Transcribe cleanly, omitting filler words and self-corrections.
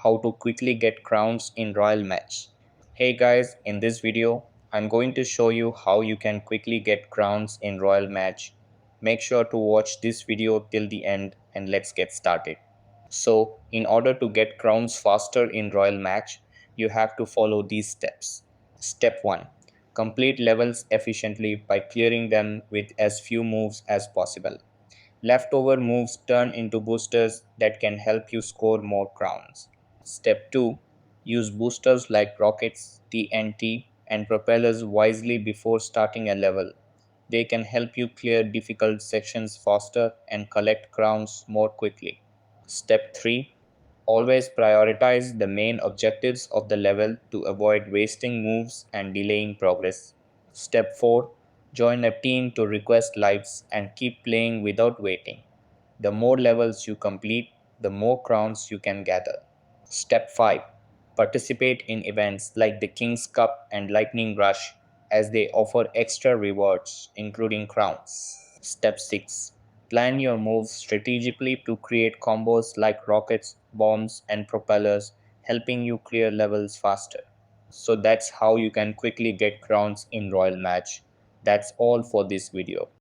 how to quickly get crowns in Royal Match. Hey guys, in this video, I'm going to show you how you can quickly get crowns in Royal Match. Make sure to watch this video till the end and let's get started. So, in order to get crowns faster in Royal Match, you have to follow these steps. Step 1. Complete levels efficiently by clearing them with as few moves as possible. Leftover moves turn into boosters that can help you score more crowns. Step 2. Use boosters like rockets, TNT, and propellers wisely before starting a level. They can help you clear difficult sections faster and collect crowns more quickly. Step 3. Always prioritize the main objectives of the level to avoid wasting moves and delaying progress. Step 4. Join a team to request lives and keep playing without waiting. The more levels you complete, the more crowns you can gather. Step 5. Participate in events like the King's Cup and Lightning Rush as they offer extra rewards, including crowns. Step 6. Plan your moves strategically to create combos like rockets, bombs, and propellers, helping you clear levels faster. So that's how you can quickly get crowns in Royal Match. That's all for this video.